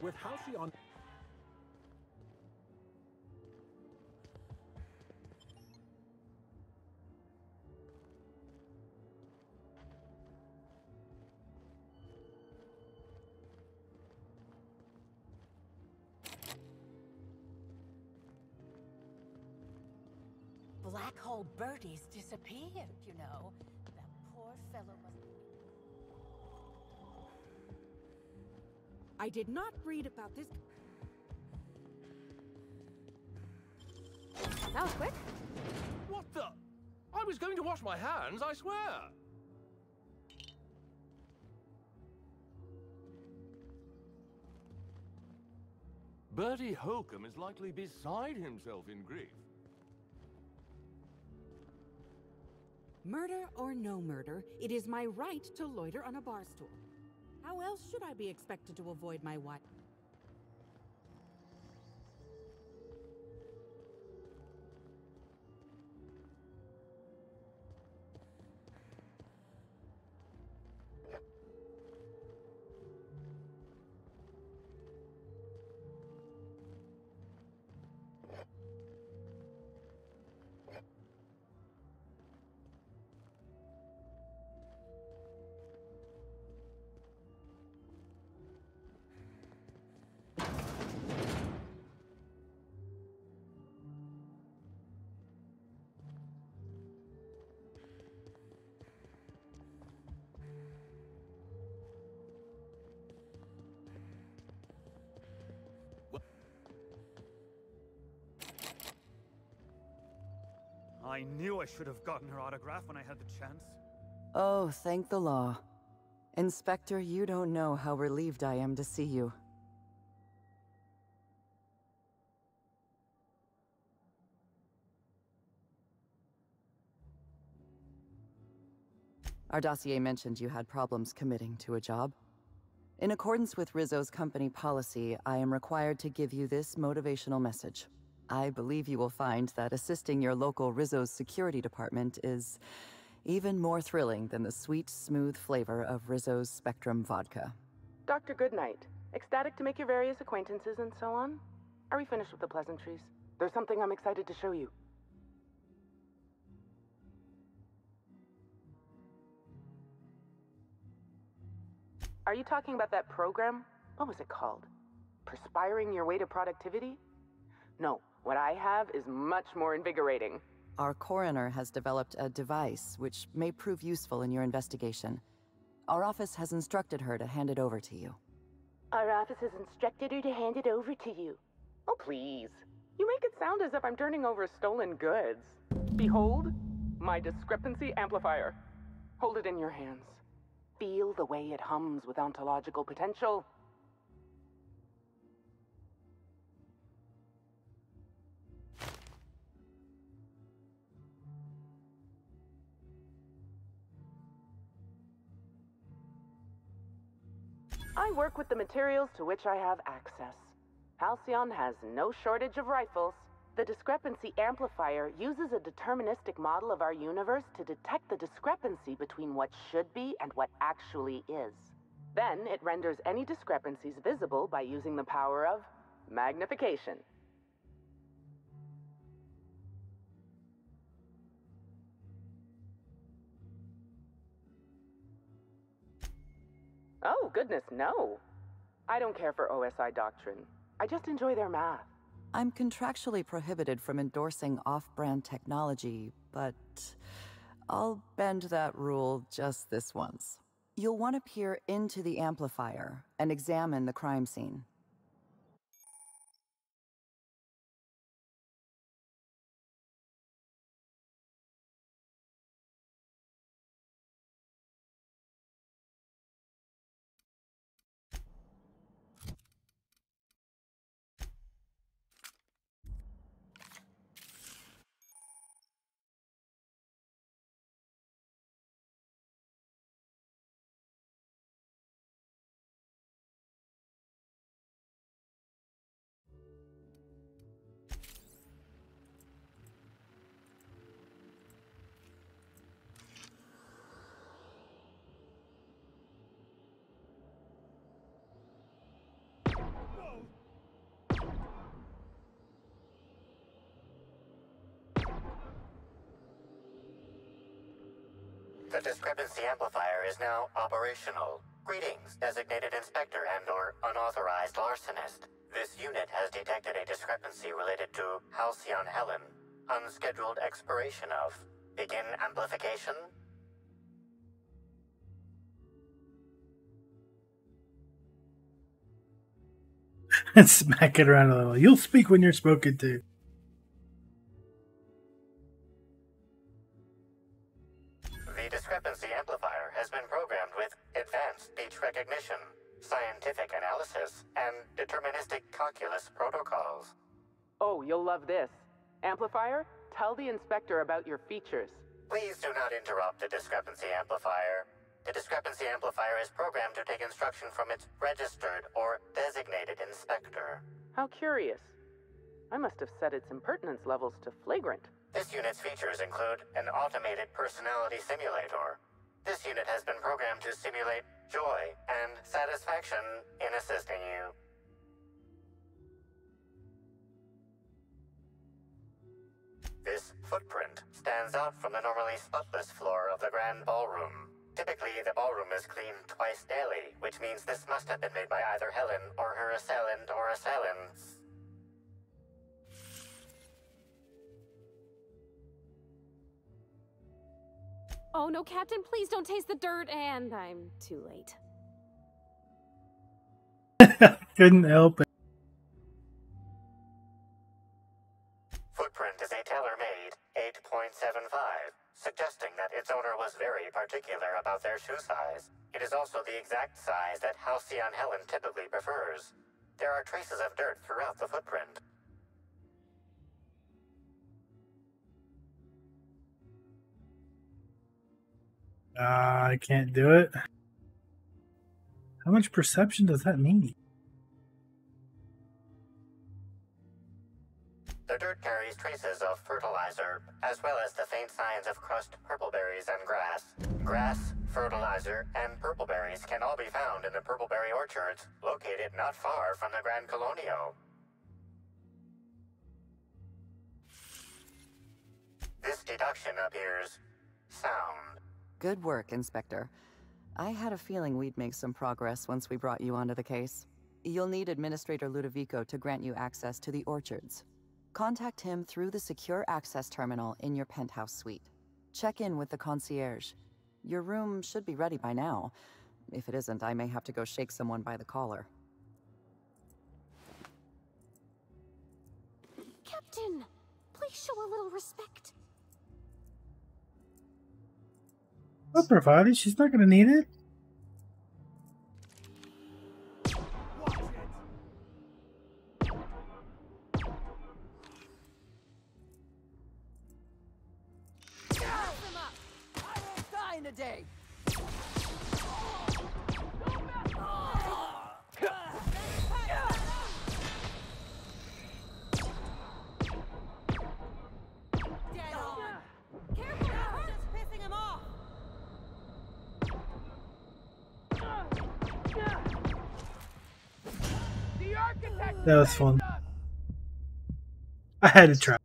With Halcyon... Black hole Bertie's disappeared, you know. That poor fellow must... I did not read about this. That was quick. What the? I was going to wash my hands, I swear! Bertie Holcomb is likely beside himself in grief. Murder or no murder, it is my right to loiter on a bar stool. How else should I be expected to avoid my wife? I knew I should have gotten her autograph when I had the chance. Oh, thank the law. Inspector, you don't know how relieved I am to see you. Our dossier mentioned you had problems committing to a job. In accordance with Rizzo's company policy, I am required to give you this motivational message. I believe you will find that assisting your local Rizzo's security department is even more thrilling than the sweet, smooth flavor of Rizzo's Spectrum vodka. Dr. Goodnight, ecstatic to make your various acquaintances and so on? Are we finished with the pleasantries? There's something I'm excited to show you. Are you talking about that program? What was it called? Perspiring Your Way to Productivity? No, what I have is much more invigorating. Our coroner has developed a device which may prove useful in your investigation. Our office has instructed her to hand it over to you. Our office has instructed her to hand it over to you. Oh, please. You make it sound as if I'm turning over stolen goods. Behold, my discrepancy amplifier. Hold it in your hands. Feel the way it hums with ontological potential. I work with the materials to which I have access. Halcyon has no shortage of rifles. The discrepancy amplifier uses a deterministic model of our universe to detect the discrepancy between what should be and what actually is. Then it renders any discrepancies visible by using the power of magnification. Oh, goodness, no. I don't care for OSI doctrine. I just enjoy their math. I'm contractually prohibited from endorsing off-brand technology, but I'll bend that rule just this once. You'll want to peer into the amplifier and examine the crime scene. The discrepancy amplifier is now operational. Greetings, designated inspector and/or unauthorized larcenist. This unit has detected a discrepancy related to Halcyon Helen. Unscheduled expiration of. Begin amplification. And smack it around a little. You'll speak when you're spoken to. The discrepancy amplifier has been programmed with advanced speech recognition, scientific analysis, and deterministic calculus protocols. Oh, you'll love this. Amplifier, tell the inspector about your features. Please do not interrupt the discrepancy amplifier. The discrepancy amplifier is programmed to take instruction from its registered or designated inspector. How curious. I must have set its impertinence levels to flagrant. This unit's features include an automated personality simulator. This unit has been programmed to simulate joy and satisfaction in assisting you. This footprint stands out from the normally spotless floor of the grand ballroom. Typically, the ballroom is cleaned twice daily, which means this must have been made by either Helen or her assailant or assailants. Oh no, Captain, please don't taste the dirt, and I'm too late. Couldn't help it. Footprint is a tailor-made 8.75, suggesting that its owner was very particular about their shoe size. It is also the exact size that Halcyon Helen typically prefers. There are traces of dirt throughout the footprint. I can't do it. How much perception does that need? The dirt carries traces of fertilizer, as well as the faint signs of crushed purpleberries and grass. Grass, fertilizer, and purpleberries can all be found in the purpleberry orchards, located not far from the Grand Colonio. This deduction appears sound. Good work, Inspector. I had a feeling we'd make some progress once we brought you onto the case. You'll need Administrator Ludovico to grant you access to the orchards. Contact him through the secure access terminal in your penthouse suite. Check in with the concierge. Your room should be ready by now. If it isn't, I may have to go shake someone by the collar. Captain, please show a little respect. I'll provide it. She's not gonna need it. Today. Dead on. Careful, we're just pissing him off. The architect. That was fun. I had to try.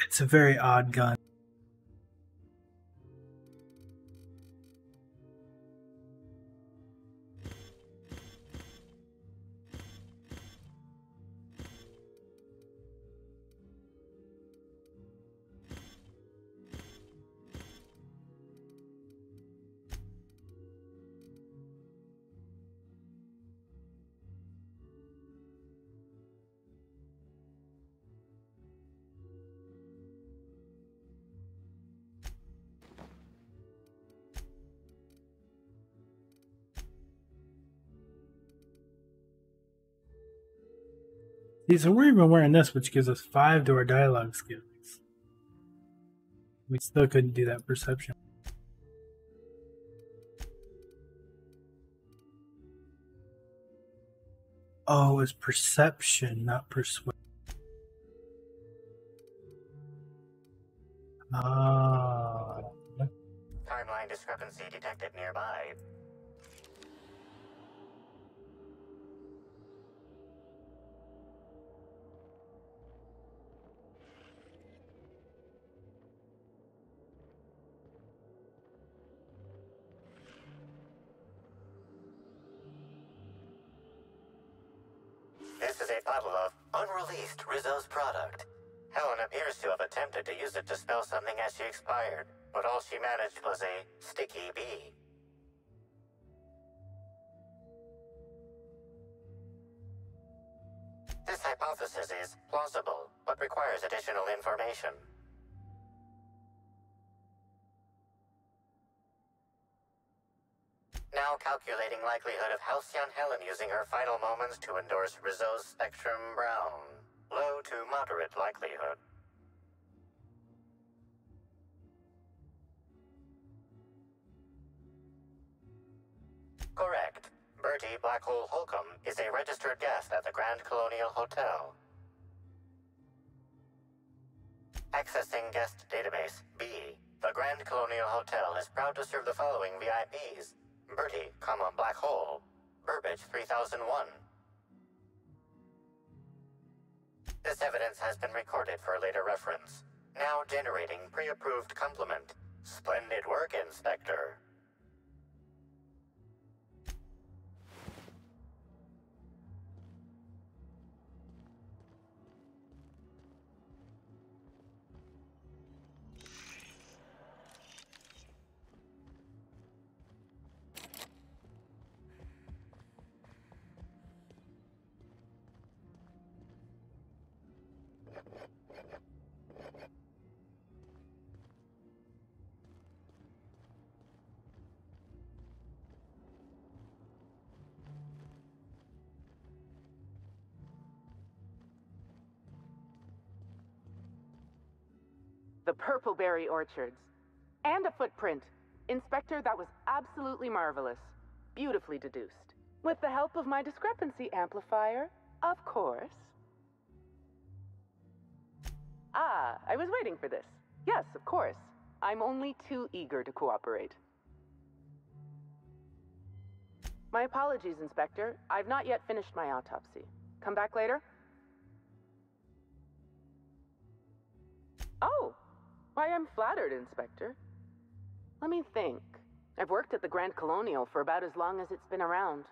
It's a very odd gun. See, so we're even wearing this, which gives us 5 to our dialogue skills. We still couldn't do that perception. Oh, it's perception, not persuasion. Ah. Timeline discrepancy detected nearby. This is a bottle of unreleased Rizzo's product. Helen appears to have attempted to use it to spell something as she expired, but all she managed was a sticky bee. This hypothesis is plausible, but requires additional information. Now calculating likelihood of Halcyon Helen using her final moments to endorse Rizzo's Spectrum Brown. Low to moderate likelihood. Correct. Bertie Blackhole Holcomb is a registered guest at the Grand Colonial Hotel. Accessing guest database B. The Grand Colonial Hotel is proud to serve the following VIPs. Bertie, Black Hole. Burbage 3001. This evidence has been recorded for later reference. Now generating pre-approved compliment. Splendid work, Inspector. The Purpleberry Orchards. And a footprint. Inspector, that was absolutely marvelous. Beautifully deduced. With the help of my discrepancy amplifier, of course. Ah, I was waiting for this. Yes, of course. I'm only too eager to cooperate. My apologies, Inspector. I've not yet finished my autopsy. Come back later? Oh! Why, I'm flattered, Inspector. Let me think. I've worked at the Grand Colonial for about as long as it's been around.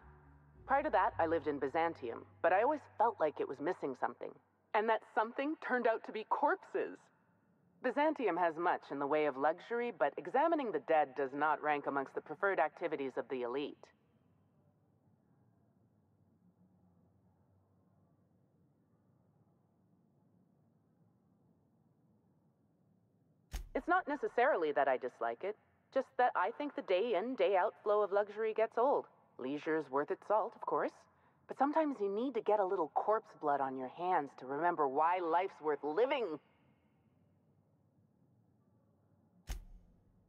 Prior to that, I lived in Byzantium, but I always felt like it was missing something. And that something turned out to be corpses. Byzantium has much in the way of luxury, but examining the dead does not rank amongst the preferred activities of the elite. It's not necessarily that I dislike it, just that I think the day-in, day-out flow of luxury gets old. Leisure's worth its salt, of course, but sometimes you need to get a little corpse blood on your hands to remember why life's worth living.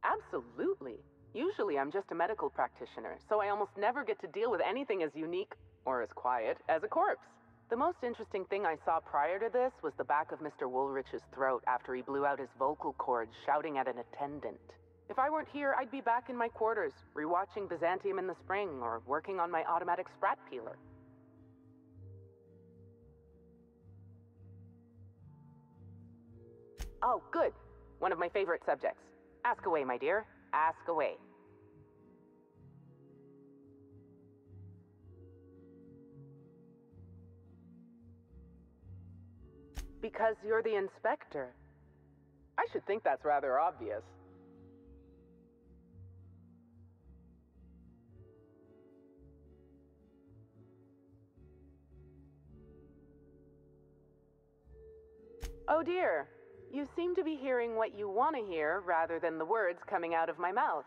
Absolutely. Usually I'm just a medical practitioner, so I almost never get to deal with anything as unique, or as quiet, as a corpse. The most interesting thing I saw prior to this was the back of Mr. Woolrich's throat after he blew out his vocal cords shouting at an attendant. If I weren't here, I'd be back in my quarters, rewatching Byzantium in the spring, or working on my automatic sprat peeler. Oh, good. One of my favorite subjects. Ask away, my dear. Ask away. Because you're the inspector. I should think that's rather obvious. Oh dear. You seem to be hearing what you want to hear rather than the words coming out of my mouth.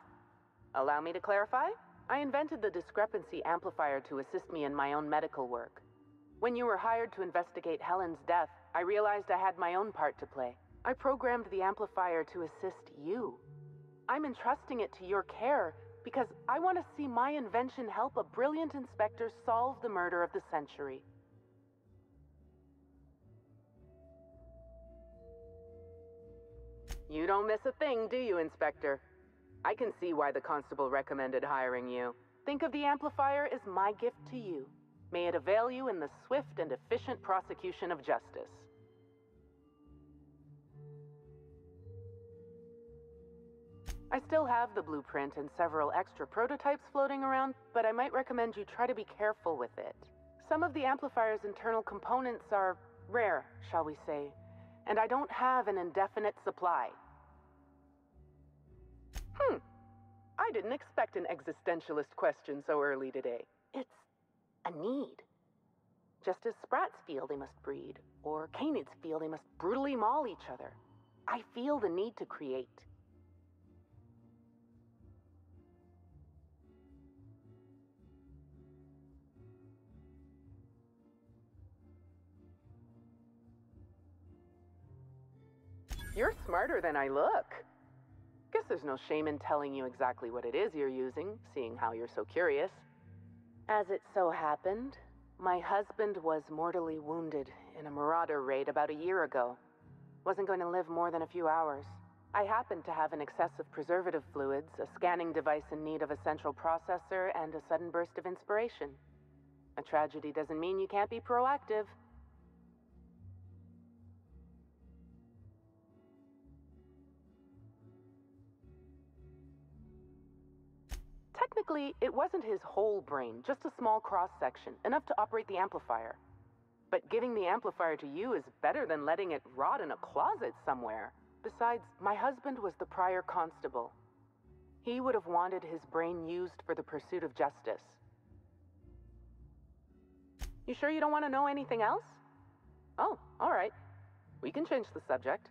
Allow me to clarify? I invented the discrepancy amplifier to assist me in my own medical work. When you were hired to investigate Helen's death, I realized I had my own part to play. I programmed the amplifier to assist you. I'm entrusting it to your care because I want to see my invention help a brilliant inspector solve the murder of the century. You don't miss a thing, do you, Inspector? I can see why the constable recommended hiring you. Think of the amplifier as my gift to you. May it avail you in the swift and efficient prosecution of justice. I still have the blueprint and several extra prototypes floating around, but I might recommend you try to be careful with it. Some of the amplifier's internal components are rare, shall we say, and I don't have an indefinite supply. I didn't expect an existentialist question so early today. It's a need. Just as sprats feel they must breed, or canids feel they must brutally maul each other, I feel the need to create. You're smarter than I look. Guess there's no shame in telling you exactly what it is you're using, seeing how you're so curious. As it so happened, my husband was mortally wounded in a marauder raid about a year ago. Wasn't going to live more than a few hours. I happened to have an excess of preservative fluids, a scanning device in need of a central processor, and a sudden burst of inspiration. A tragedy doesn't mean you can't be proactive. Technically, it wasn't his whole brain, just a small cross-section, enough to operate the amplifier. But giving the amplifier to you is better than letting it rot in a closet somewhere. Besides, my husband was the prior constable. He would have wanted his brain used for the pursuit of justice. You sure you don't want to know anything else? Oh, all right. We can change the subject.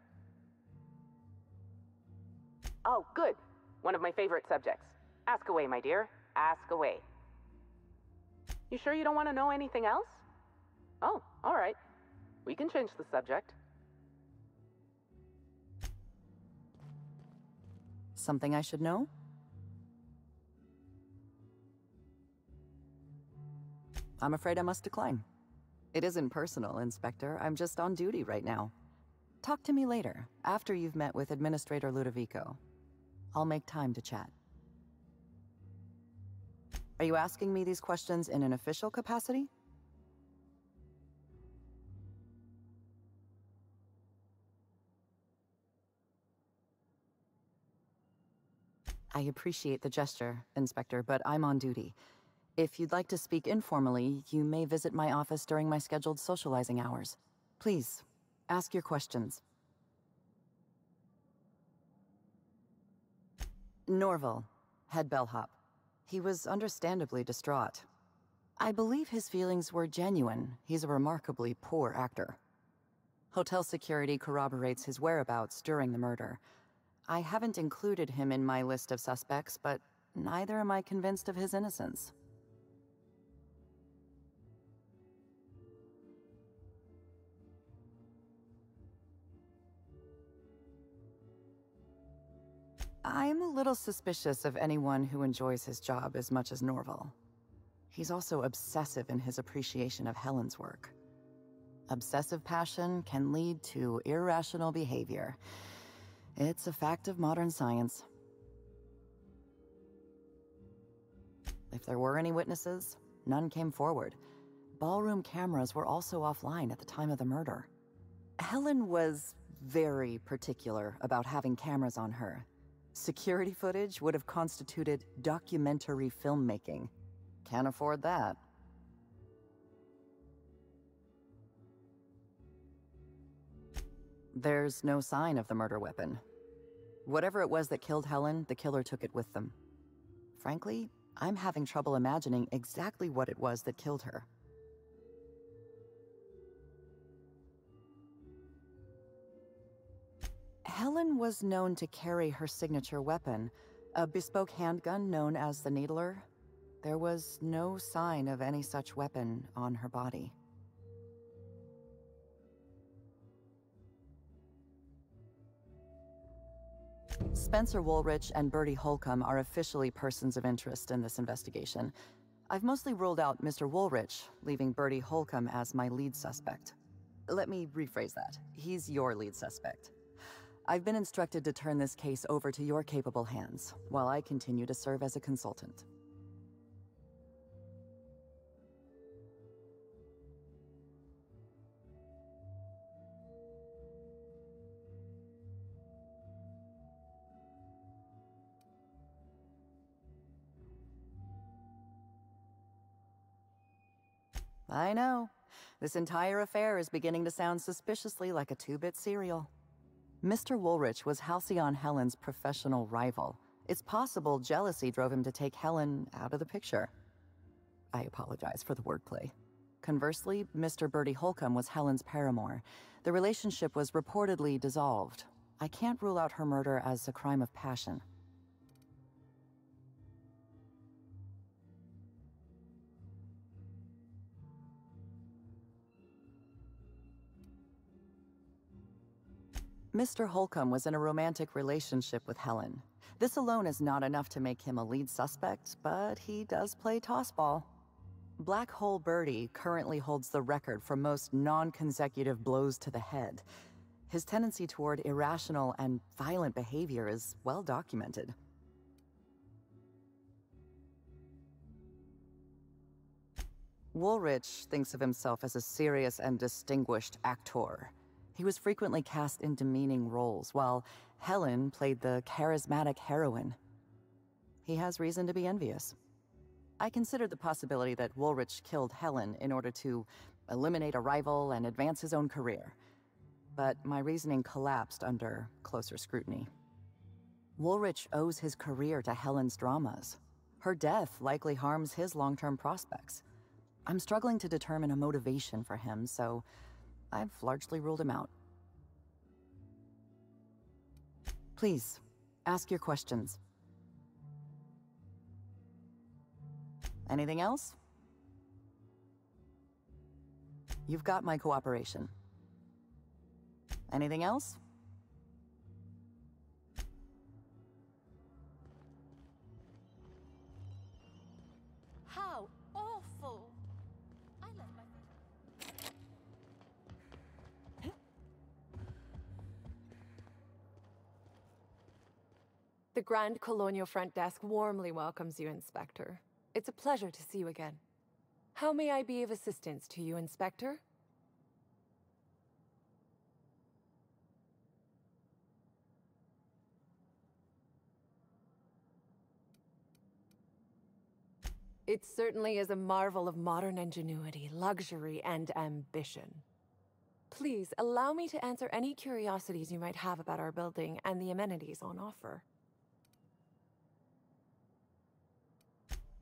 Oh, good. One of my favorite subjects. Ask away, my dear. Ask away. You sure you don't want to know anything else? Oh, all right. We can change the subject. Something I should know? I'm afraid I must decline. It isn't personal, Inspector. I'm just on duty right now. Talk to me later, after you've met with Administrator Ludovico. I'll make time to chat. Are you asking me these questions in an official capacity? I appreciate the gesture, Inspector, but I'm on duty. If you'd like to speak informally, you may visit my office during my scheduled socializing hours. Please, ask your questions. Norval, head bellhop. He was understandably distraught. I believe his feelings were genuine. He's a remarkably poor actor. Hotel security corroborates his whereabouts during the murder. I haven't included him in my list of suspects, but neither am I convinced of his innocence. I'm a little suspicious of anyone who enjoys his job as much as Norval. He's also obsessive in his appreciation of Helen's work. Obsessive passion can lead to irrational behavior. It's a fact of modern science. If there were any witnesses, none came forward. Ballroom cameras were also offline at the time of the murder. Helen was very particular about having cameras on her. Security footage would have constituted documentary filmmaking. Can't afford that. There's no sign of the murder weapon. Whatever it was that killed Helen, the killer took it with them. Frankly, I'm having trouble imagining exactly what it was that killed her. Helen was known to carry her signature weapon, a bespoke handgun known as the Needler. There was no sign of any such weapon on her body. Spencer Woolrich and Bertie Holcomb are officially persons of interest in this investigation. I've mostly ruled out Mr. Woolrich, leaving Bertie Holcomb as my lead suspect. Let me rephrase that. He's your lead suspect. I've been instructed to turn this case over to your capable hands, while I continue to serve as a consultant. I know. This entire affair is beginning to sound suspiciously like a 2-bit serial. Mr. Woolrich was Halcyon Helen's professional rival. It's possible jealousy drove him to take Helen out of the picture. I apologize for the wordplay. Conversely, Mr. Bertie Holcomb was Helen's paramour. The relationship was reportedly dissolved. I can't rule out her murder as a crime of passion. Mr. Holcomb was in a romantic relationship with Helen. This alone is not enough to make him a lead suspect, but he does play tossball. Black Hole Birdie currently holds the record for most non-consecutive blows to the head. His tendency toward irrational and violent behavior is well documented. Woolrich thinks of himself as a serious and distinguished actor. He was frequently cast in demeaning roles, while Helen played the charismatic heroine. He has reason to be envious. I considered the possibility that Woolrich killed Helen in order to eliminate a rival and advance his own career. But my reasoning collapsed under closer scrutiny. Woolrich owes his career to Helen's dramas. Her death likely harms his long-term prospects. I'm struggling to determine a motivation for him, so I've largely ruled him out. Please, ask your questions. Anything else? You've got my cooperation. Anything else? How awful! I left my... The Grand Colonial Front Desk warmly welcomes you, Inspector. It's a pleasure to see you again. How may I be of assistance to you, Inspector? It certainly is a marvel of modern ingenuity, luxury, and ambition. Please, allow me to answer any curiosities you might have about our building and the amenities on offer.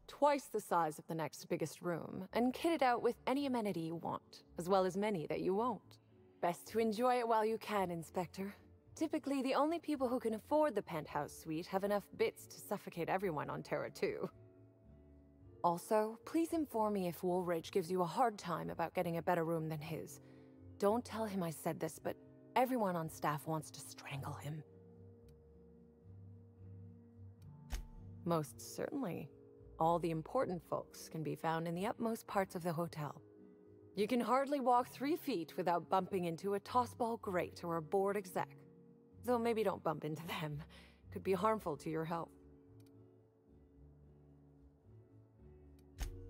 Twice the size of the next biggest room, and kitted out with any amenity you want, as well as many that you won't. Best to enjoy it while you can, Inspector. Typically, the only people who can afford the penthouse suite have enough bits to suffocate everyone on Terra 2. Also, please inform me if Woolrich gives you a hard time about getting a better room than his. Don't tell him I said this, but everyone on staff wants to strangle him. Most certainly. All the important folks can be found in the utmost parts of the hotel. You can hardly walk 3 feet without bumping into a tossball grate or a bored exec. Though maybe don't bump into them. Could be harmful to your health.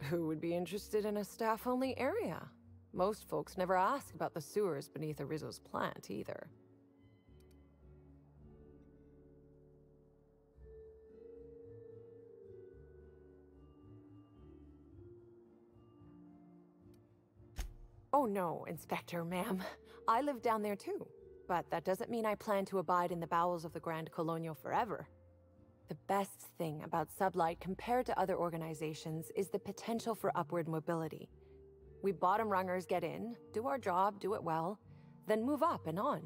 Who would be interested in a staff-only area? Most folks never ask about the sewers beneath Rizzo's plant, either. Oh no, Inspector, ma'am. I live down there too. But that doesn't mean I plan to abide in the bowels of the Grand Colonial forever. The best thing about Sublight compared to other organizations is the potential for upward mobility. We bottom rungers get in, do our job, do it well, then move up and on.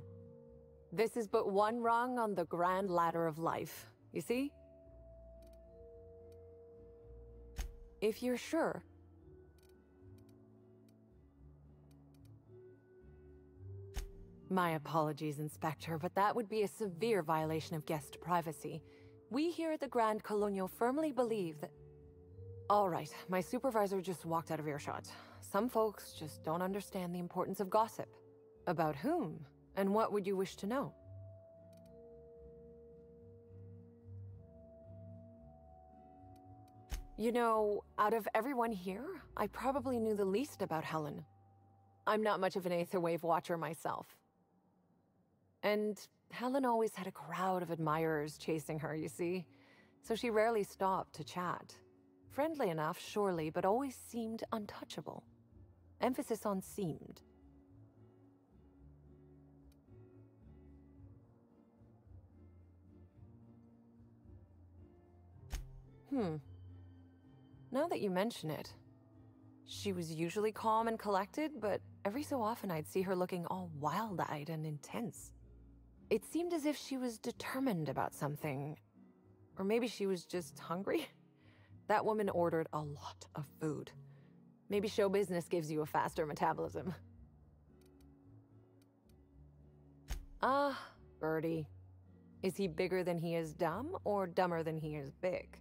This is but one rung on the grand ladder of life, you see? If you're sure. My apologies, Inspector, but that would be a severe violation of guest privacy. We here at the Grand Colonial firmly believe that... All right, my supervisor just walked out of earshot. Some folks just don't understand the importance of gossip. About whom? And what would you wish to know? You know, out of everyone here, I probably knew the least about Helen. I'm not much of an Aetherwave watcher myself. And Helen always had a crowd of admirers chasing her, you see, so she rarely stopped to chat. Friendly enough, surely, but always seemed untouchable. Emphasis on seemed. Now that you mention it, she was usually calm and collected, but every so often I'd see her looking all wild-eyed and intense. It seemed as if she was determined about something. Or maybe she was just hungry? That woman ordered a lot of food. Maybe show business gives you a faster metabolism. Ah, Birdie. Is he bigger than he is dumb, or dumber than he is big?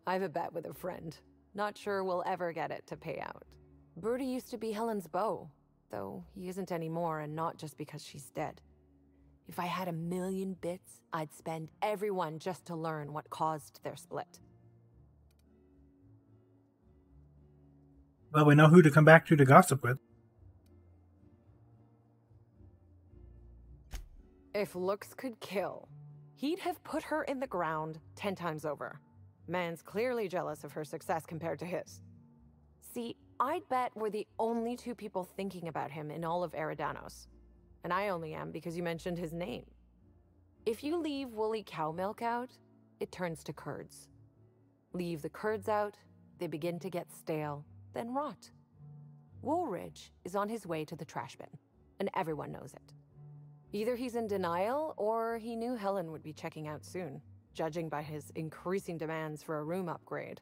I've a bet with a friend. Not sure we'll ever get it to pay out. Birdie used to be Helen's beau, though he isn't anymore, and not just because she's dead. If I had 1,000,000 bits, I'd spend every one just to learn what caused their split. Well, we know who to come back to gossip with. If looks could kill, he'd have put her in the ground 10 times over. Man's clearly jealous of her success compared to his. See, I'd bet we're the only two people thinking about him in all of Eridanos. And I only am because you mentioned his name. If you leave woolly cow milk out, it turns to curds. Leave the curds out, they begin to get stale, then rot. Woolridge is on his way to the trash bin, and everyone knows it. Either he's in denial, or he knew Helen would be checking out soon, judging by his increasing demands for a room upgrade.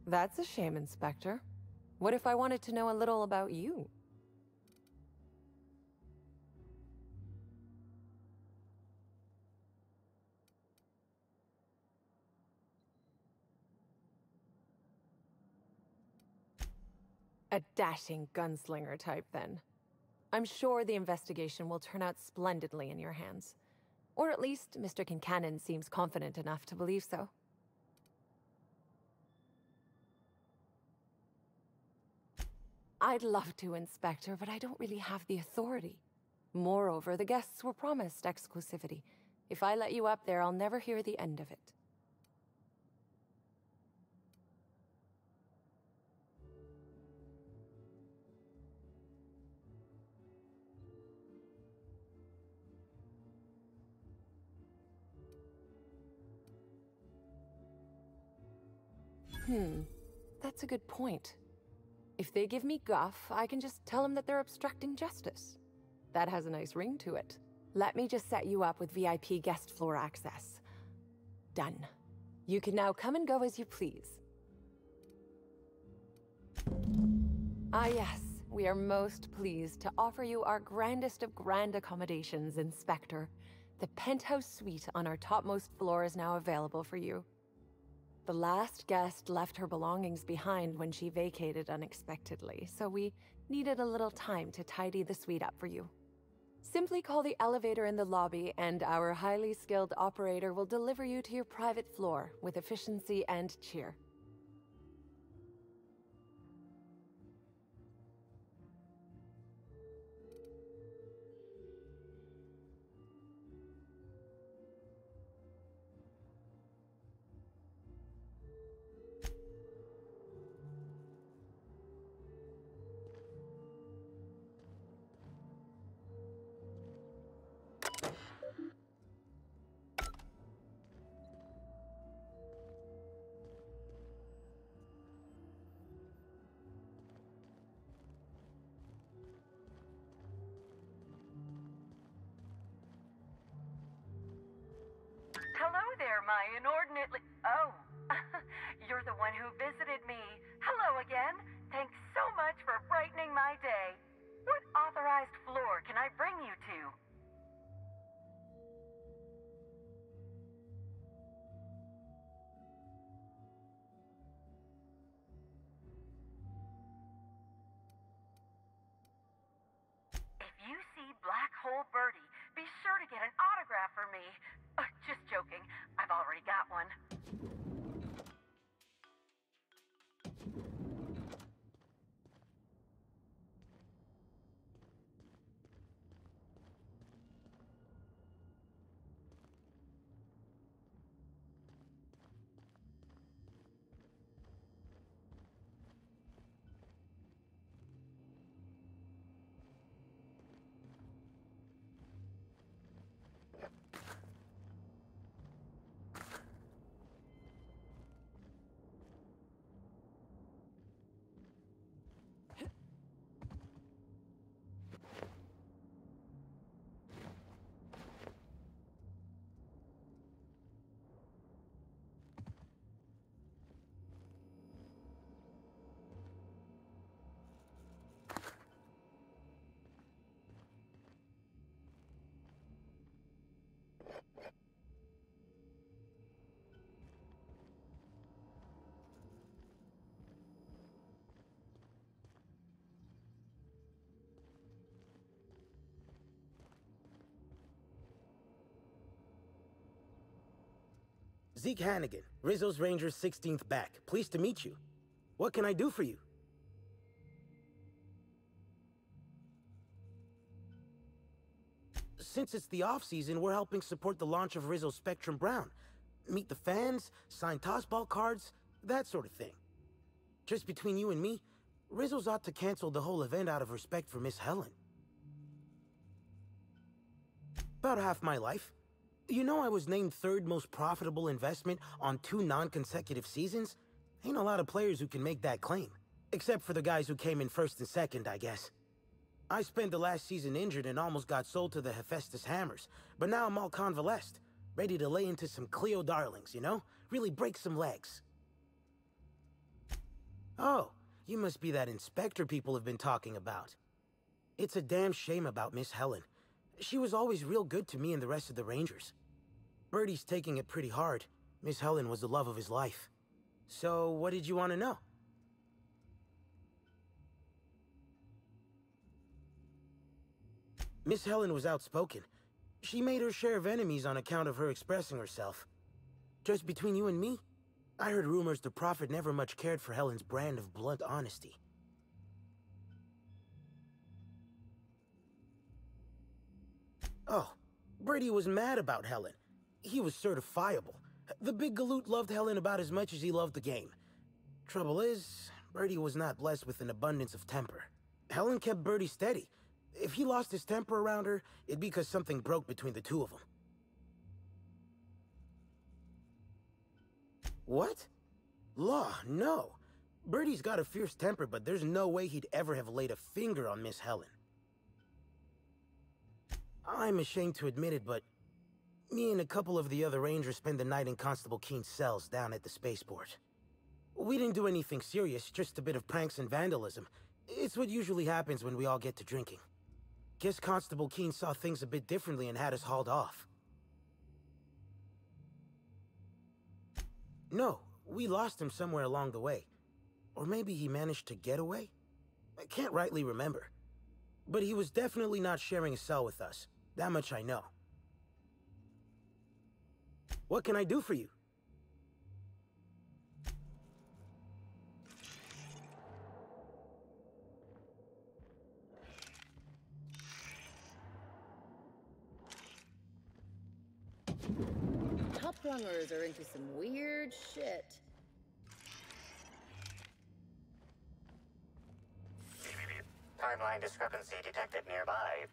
That's a shame, Inspector. What if I wanted to know a little about you? A dashing gunslinger type, then. I'm sure the investigation will turn out splendidly in your hands. Or at least Mr. Kincannon seems confident enough to believe so. I'd love to, Inspector, but I don't really have the authority. Moreover, the guests were promised exclusivity. If I let you up there, I'll never hear the end of it. That's a good point. If they give me guff, I can just tell them that they're obstructing justice. That has a nice ring to it. Let me just set you up with VIP guest floor access. Done. You can now come and go as you please. Ah yes, we are most pleased to offer you our grandest of grand accommodations, Inspector. The penthouse suite on our topmost floor is now available for you. The last guest left her belongings behind when she vacated unexpectedly, so we needed a little time to tidy the suite up for you. Simply call the elevator in the lobby, and our highly skilled operator will deliver you to your private floor with efficiency and cheer. Hello there, my inordinately... Oh, you're the one who visited me. Hello again. Thanks so much for brightening my day. What authorized floor can I bring you to? If you see Black Hole Birdie, be sure to get an autograph for me. Just joking. I I've already got one. Zeke Hannigan, Rizzo's Rangers 16th back. Pleased to meet you. What can I do for you? Since it's the off-season, we're helping support the launch of Rizzo's Spectrum Brown. Meet the fans, sign tossball cards, that sort of thing. Just between you and me, Rizzo's ought to cancel the whole event out of respect for Miss Helen. About half my life. You know I was named 3rd most profitable investment on 2 non-consecutive seasons? Ain't a lot of players who can make that claim. Except for the guys who came in 1st and 2nd, I guess. I spent the last season injured and almost got sold to the Hephaestus Hammers, but now I'm all convalesced, ready to lay into some Cleo darlings, you know? Really break some legs. Oh, you must be that inspector people have been talking about. It's a damn shame about Miss Helen. She was always real good to me and the rest of the Rangers. Birdie's taking it pretty hard. Miss Helen was the love of his life. So, what did you want to know? Miss Helen was outspoken. She made her share of enemies on account of her expressing herself. Just between you and me, I heard rumors the Prophet never much cared for Helen's brand of blunt honesty. Oh, Brady was mad about Helen. He was certifiable. The big galoot loved Helen about as much as he loved the game. Trouble is, Brady was not blessed with an abundance of temper. Helen kept Brady steady. If he lost his temper around her, it'd be because something broke between the two of them. What? Law, no. Birdie's got a fierce temper, but there's no way he'd ever have laid a finger on Miss Helen. I'm ashamed to admit it, but me and a couple of the other Rangers spent the night in Constable Keen's cells down at the spaceport. We didn't do anything serious, just a bit of pranks and vandalism. It's what usually happens when we all get to drinking. Guess Constable Keen saw things a bit differently and had us hauled off. No, we lost him somewhere along the way. Or maybe he managed to get away? I can't rightly remember. But he was definitely not sharing a cell with us. That much I know. What can I do for you? Top plumbers are into some weird shit. Timeline discrepancy detected nearby.